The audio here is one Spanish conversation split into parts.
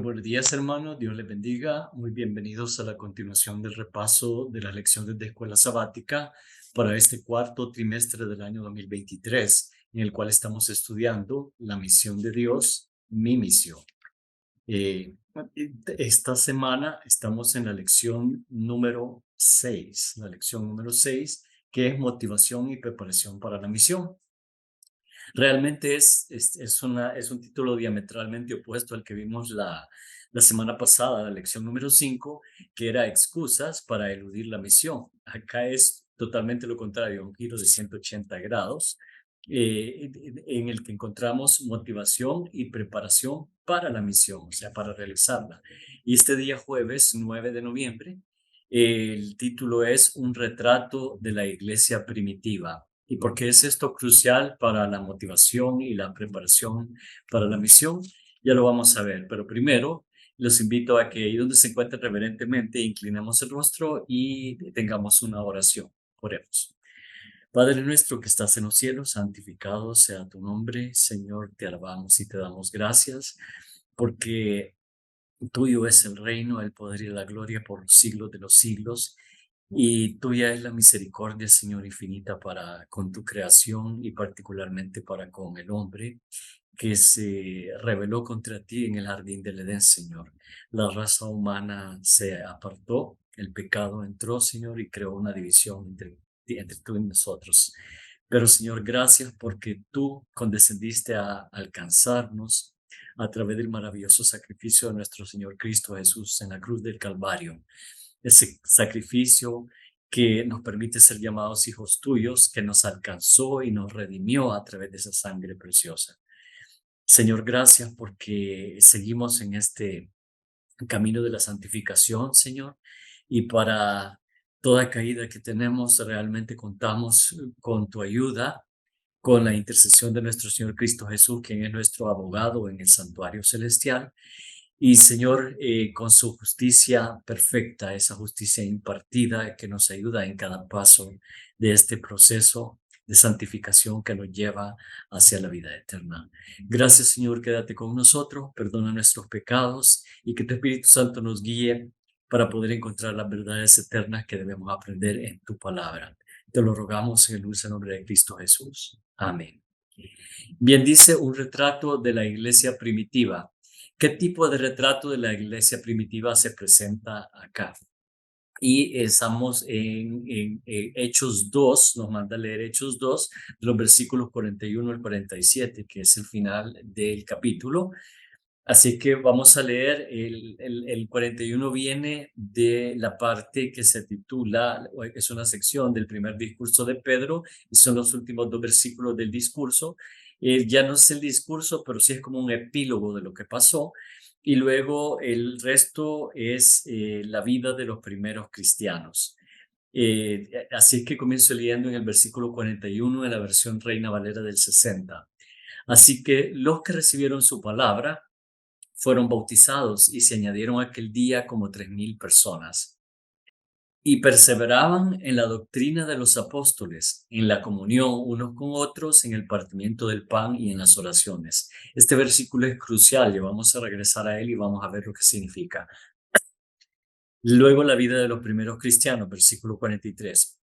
Buenos días, hermanos. Dios les bendiga. Muy bienvenidos a la continuación del repaso de las lecciones de escuela sabática para este cuarto trimestre del año 2023, en el cual estamos estudiando la misión de Dios, mi misión. Esta semana estamos en la lección número 6, que es motivación y preparación para la misión. Realmente es un título diametralmente opuesto al que vimos la semana pasada, la lección número 5, que era excusas para eludir la misión. Acá es totalmente lo contrario, un giro de 180 grados, en el que encontramos motivación y preparación para la misión, o sea, para realizarla. Y este día jueves 9 de noviembre, el título es Un retrato de la iglesia primitiva. ¿Y por qué es esto crucial para la motivación y la preparación para la misión? Ya lo vamos a ver, pero primero los invito a que ahí donde se encuentren reverentemente inclinemos el rostro y tengamos una oración. Oremos. Padre nuestro que estás en los cielos, santificado sea tu nombre. Señor, te alabamos y te damos gracias porque tuyo es el reino, el poder y la gloria por los siglos de los siglos. Y tuya es la misericordia, Señor, infinita para con tu creación y particularmente para con el hombre que se rebeló contra ti en el jardín del Edén, Señor. La raza humana se apartó, el pecado entró, Señor, y creó una división entre tú y nosotros. Pero, Señor, gracias porque tú condescendiste a alcanzarnos a través del maravilloso sacrificio de nuestro Señor Cristo Jesús en la cruz del Calvario. Ese sacrificio que nos permite ser llamados hijos tuyos, que nos alcanzó y nos redimió a través de esa sangre preciosa. Señor, gracias porque seguimos en este camino de la santificación, Señor, y para toda caída que tenemos, realmente contamos con tu ayuda, con la intercesión de nuestro Señor Cristo Jesús, quien es nuestro abogado en el santuario celestial. Y Señor, con su justicia perfecta, esa justicia impartida que nos ayuda en cada paso de este proceso de santificación que nos lleva hacia la vida eterna. Gracias, Señor, quédate con nosotros, perdona nuestros pecados y que tu Espíritu Santo nos guíe para poder encontrar las verdades eternas que debemos aprender en tu palabra. Te lo rogamos en el dulce nombre de Cristo Jesús. Amén. Bien, dice un retrato de la iglesia primitiva. ¿Qué tipo de retrato de la iglesia primitiva se presenta acá? Y estamos en Hechos 2, nos manda a leer Hechos 2, de los versículos 41 al 47, que es el final del capítulo. Así que vamos a leer, el 41 viene de la parte que se titula, es una sección del primer discurso de Pedro, y son los últimos dos versículos del discurso. Ya no es el discurso, pero sí es como un epílogo de lo que pasó. Y luego el resto es la vida de los primeros cristianos. Así que comienzo leyendo en el versículo 41 en la versión Reina Valera del 60. Así que los que recibieron su palabra fueron bautizados y se añadieron aquel día como 3,000 personas. Y perseveraban en la doctrina de los apóstoles, en la comunión unos con otros, en el partimiento del pan y en las oraciones. Este versículo es crucial, ya vamos a regresar a él y vamos a ver lo que significa. Luego la vida de los primeros cristianos, versículo 43.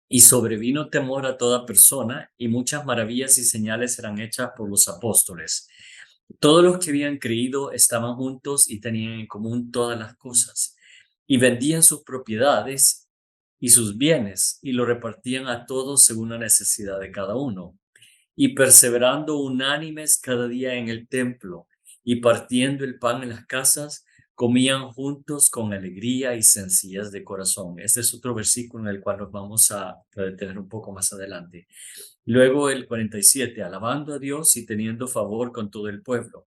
Y sobrevino temor a toda persona, y muchas maravillas y señales eran hechas por los apóstoles. Todos los que habían creído estaban juntos y tenían en común todas las cosas, y vendían sus propiedades y sus bienes, y lo repartían a todos según la necesidad de cada uno. Y perseverando unánimes cada día en el templo, y partiendo el pan en las casas, comían juntos con alegría y sencillez de corazón. Este es otro versículo en el cual nos vamos a detener un poco más adelante. Luego el 47, alabando a Dios y teniendo favor con todo el pueblo.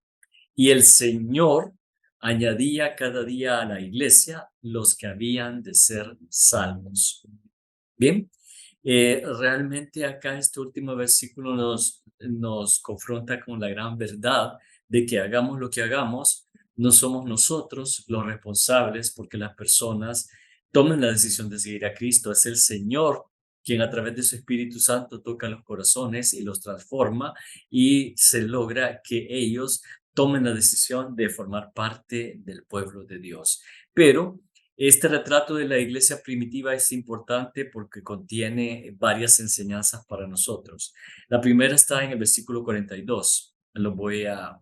Y el Señor añadía cada día a la iglesia los que habían de ser salvos. Bien, realmente acá este último versículo nos confronta con la gran verdad de que hagamos lo que hagamos, no somos nosotros los responsables porque las personas tomen la decisión de seguir a Cristo. Es el Señor quien a través de su Espíritu Santo toca los corazones y los transforma y se logra que ellos tomen la decisión de formar parte del pueblo de Dios. Pero este retrato de la iglesia primitiva es importante porque contiene varias enseñanzas para nosotros. La primera está en el versículo 42. Lo voy a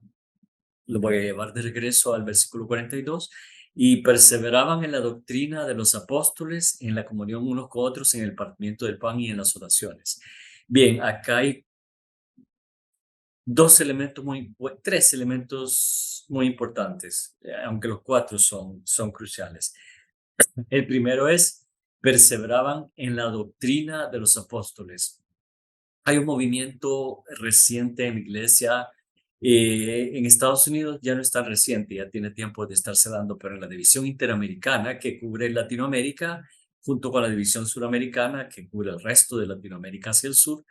llevar de regreso al versículo 42. Y perseveraban en la doctrina de los apóstoles, en la comunión unos con otros, en el partimiento del pan y en las oraciones. Bien, acá hay tres elementos muy importantes, aunque los cuatro son cruciales. El primero es, perseveraban en la doctrina de los apóstoles. Hay un movimiento reciente en la iglesia, en Estados Unidos ya no es tan reciente, ya tiene tiempo de estarse dando, pero en la división interamericana que cubre Latinoamérica, junto con la división suramericana que cubre el resto de Latinoamérica hacia el sur,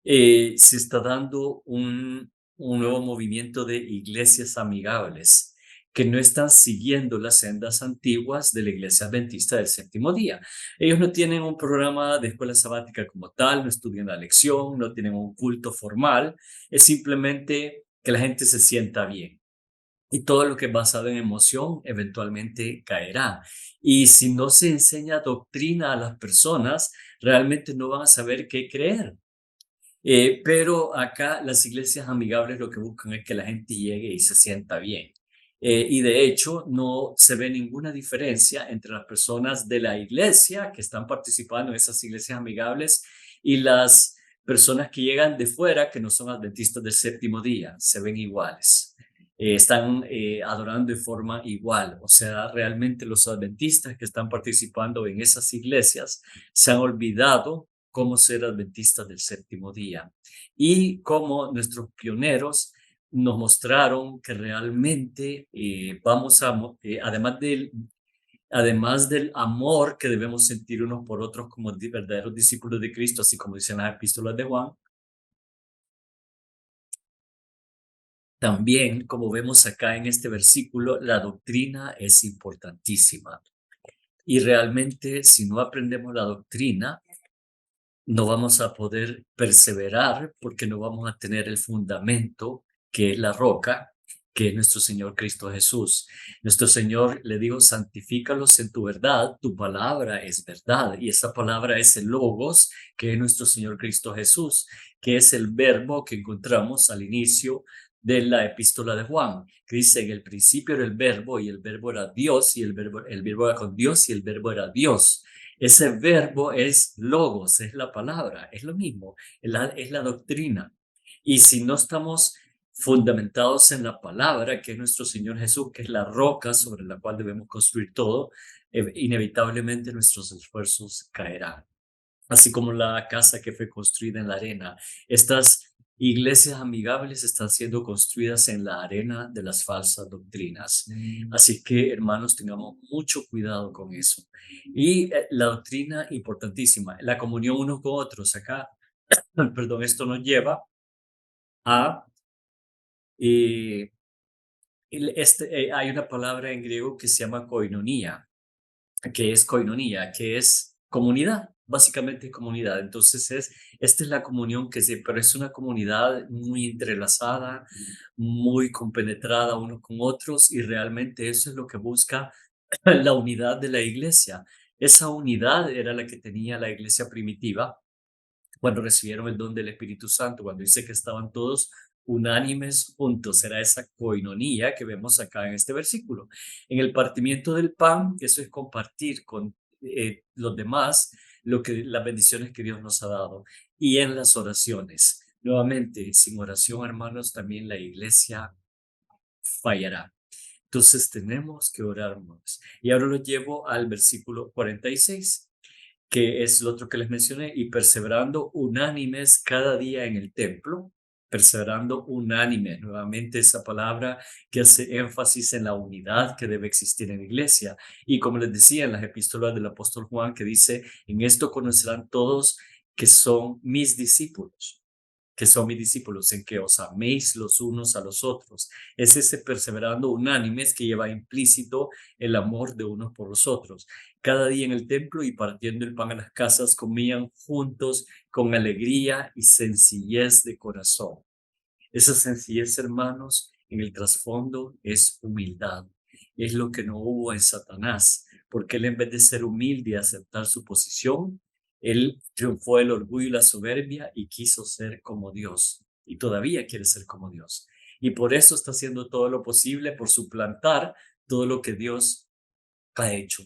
se está dando un nuevo movimiento de iglesias amigables que no están siguiendo las sendas antiguas de la iglesia adventista del séptimo día. Ellos no tienen un programa de escuela sabática como tal, no estudian la lección, no tienen un culto formal, es simplemente que la gente se sienta bien. Y todo lo que es basado en emoción eventualmente caerá. Y si no se enseña doctrina a las personas, realmente no van a saber qué creer. Pero acá las iglesias amigables lo que buscan es que la gente llegue y se sienta bien. Y de hecho no se ve ninguna diferencia entre las personas de la iglesia que están participando en esas iglesias amigables y las personas que llegan de fuera que no son adventistas del séptimo día. Se ven iguales. Están adorando de forma igual. O sea, realmente los adventistas que están participando en esas iglesias se han olvidado cómo ser adventistas del séptimo día y cómo nuestros pioneros nos mostraron que realmente además del amor que debemos sentir unos por otros como verdaderos discípulos de Cristo, así como dicen las epístolas de Juan, también, como vemos acá en este versículo, la doctrina es importantísima. Y realmente, si no aprendemos la doctrina, no vamos a poder perseverar porque no vamos a tener el fundamento que es la roca, que es nuestro Señor Cristo Jesús. Nuestro Señor le dijo, santifícalos en tu verdad, tu palabra es verdad. Y esa palabra es el Logos, que es nuestro Señor Cristo Jesús, que es el verbo que encontramos al inicio de la epístola de Juan, que dice, en el principio era el verbo y el verbo era Dios y el verbo era con Dios y el verbo era Dios. Ese verbo es logos, es la palabra, es lo mismo, es la doctrina. Y si no estamos fundamentados en la palabra, que es nuestro Señor Jesús, que es la roca sobre la cual debemos construir todo, inevitablemente nuestros esfuerzos caerán. Así como la casa que fue construida en la arena. Estas iglesias amigables están siendo construidas en la arena de las falsas doctrinas. Así que, hermanos, tengamos mucho cuidado con eso. Y la doctrina importantísima, la comunión unos con otros. Acá, perdón, esto nos lleva a, eh, hay una palabra en griego que se llama koinonía, que es comunidad, básicamente comunidad. Entonces esta es la comunión pero es una comunidad muy entrelazada, muy compenetrada unos con otros y realmente eso es lo que busca la unidad de la iglesia. Esa unidad era la que tenía la iglesia primitiva cuando recibieron el don del Espíritu Santo, cuando dice que estaban todos unánimes juntos, era esa coinonía que vemos acá en este versículo. En el partimiento del pan, eso es compartir con los demás las bendiciones que Dios nos ha dado. Y en las oraciones, nuevamente, sin oración, hermanos, también la iglesia fallará. Entonces tenemos que orar más. Y ahora lo llevo al versículo 46, que es lo otro que les mencioné, y perseverando unánimes cada día en el templo, perseverando unánimes, nuevamente esa palabra que hace énfasis en la unidad que debe existir en la iglesia. Y como les decía en las epístolas del apóstol Juan, que dice, en esto conocerán todos que son mis discípulos, en que os améis los unos a los otros. Es ese perseverando unánimes que lleva implícito el amor de unos por los otros. Cada día en el templo y partiendo el pan a las casas comían juntos con alegría y sencillez de corazón. Esa sencillez, hermanos, en el trasfondo es humildad. Es lo que no hubo en Satanás, porque él en vez de ser humilde y aceptar su posición, él triunfó el orgullo y la soberbia y quiso ser como Dios. Y todavía quiere ser como Dios. Y por eso está haciendo todo lo posible por suplantar todo lo que Dios ha hecho.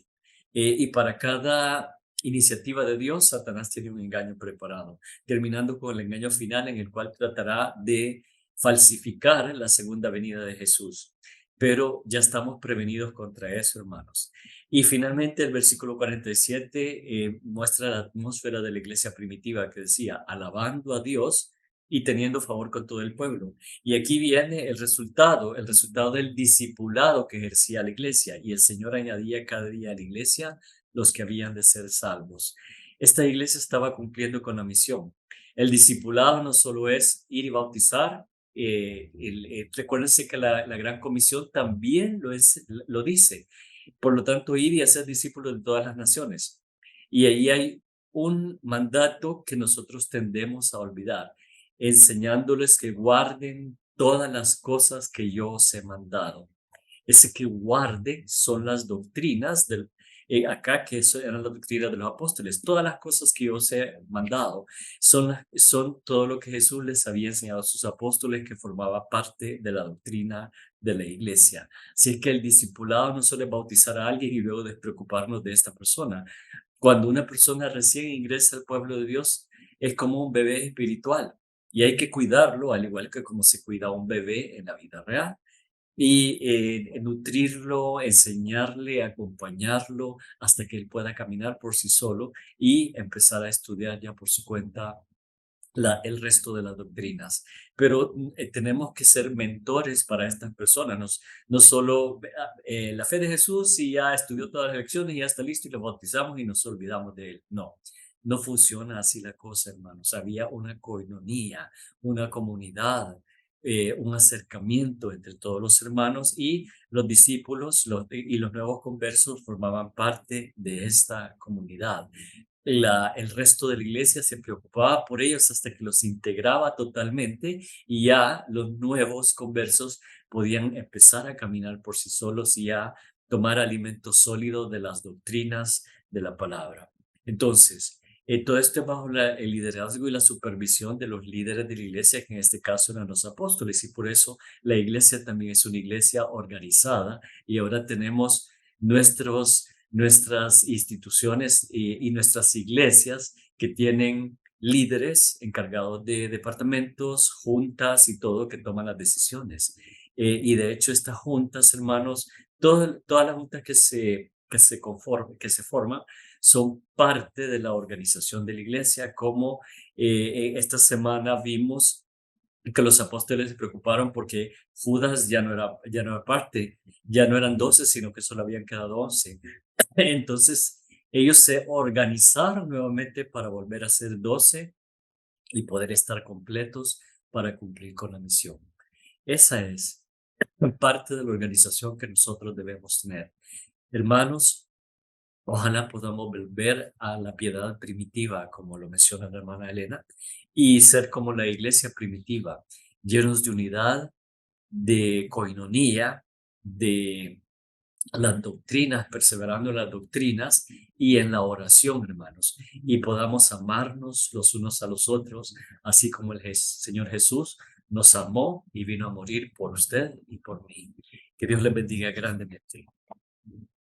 Y para cada iniciativa de Dios, Satanás tiene un engaño preparado, terminando con el engaño final en el cual tratará de falsificar la segunda venida de Jesús. Pero ya estamos prevenidos contra eso, hermanos. Y finalmente el versículo 47 muestra la atmósfera de la iglesia primitiva que decía, alabando a Dios y teniendo favor con todo el pueblo. Y aquí viene el resultado del discipulado que ejercía la iglesia. Y el Señor añadía cada día a la iglesia los que habían de ser salvos. Esta iglesia estaba cumpliendo con la misión. El discipulado no solo es ir y bautizar. Recuérdense que la Gran Comisión también lo dice. Por lo tanto, ir y hacer discípulos de todas las naciones. Y ahí hay un mandato que nosotros tendemos a olvidar, enseñándoles que guarden todas las cosas que yo os he mandado. Ese que guarde son las doctrinas acá que eso eran las doctrinas de los apóstoles. Todas las cosas que yo os he mandado son todo lo que Jesús les había enseñado a sus apóstoles, que formaba parte de la doctrina de la iglesia. Así es que el discipulado no solo es bautizar a alguien y luego despreocuparnos de esta persona. Cuando una persona recién ingresa al pueblo de Dios, es como un bebé espiritual y hay que cuidarlo, al igual que como se cuida a un bebé en la vida real. Y nutrirlo, enseñarle, acompañarlo hasta que él pueda caminar por sí solo y empezar a estudiar ya por su cuenta el resto de las doctrinas. Pero tenemos que ser mentores para estas personas, no solo la fe de Jesús y ya estudió todas las lecciones y ya está listo y lo bautizamos y nos olvidamos de él. No, no funciona así la cosa, hermanos. Había una coinonía, una comunidad, un acercamiento entre todos los hermanos y los discípulos y los nuevos conversos formaban parte de esta comunidad. El resto de la iglesia se preocupaba por ellos hasta que los integraba totalmente y ya los nuevos conversos podían empezar a caminar por sí solos y a tomar alimento sólido de las doctrinas de la palabra. Entonces, todo esto es bajo el liderazgo y la supervisión de los líderes de la iglesia, que en este caso eran los apóstoles, y por eso la iglesia también es una iglesia organizada y ahora tenemos nuestras instituciones y nuestras iglesias que tienen líderes encargados de departamentos, juntas y todo que toman las decisiones. Y de hecho estas juntas, hermanos, todas las juntas que se forman son parte de la organización de la iglesia, como esta semana vimos que los apóstoles se preocuparon porque Judas ya no era parte, ya no eran 12, sino que solo habían quedado 11. Entonces, ellos se organizaron nuevamente para volver a ser 12 y poder estar completos para cumplir con la misión. Esa es parte de la organización que nosotros debemos tener. Hermanos, ojalá podamos volver a la piedad primitiva, como lo menciona la hermana Elena, y ser como la iglesia primitiva, llenos de unidad, de coinonía, de las doctrinas, perseverando en las doctrinas y en la oración, hermanos, y podamos amarnos los unos a los otros, así como el Señor Jesús nos amó y vino a morir por usted y por mí. Que Dios le bendiga grandemente.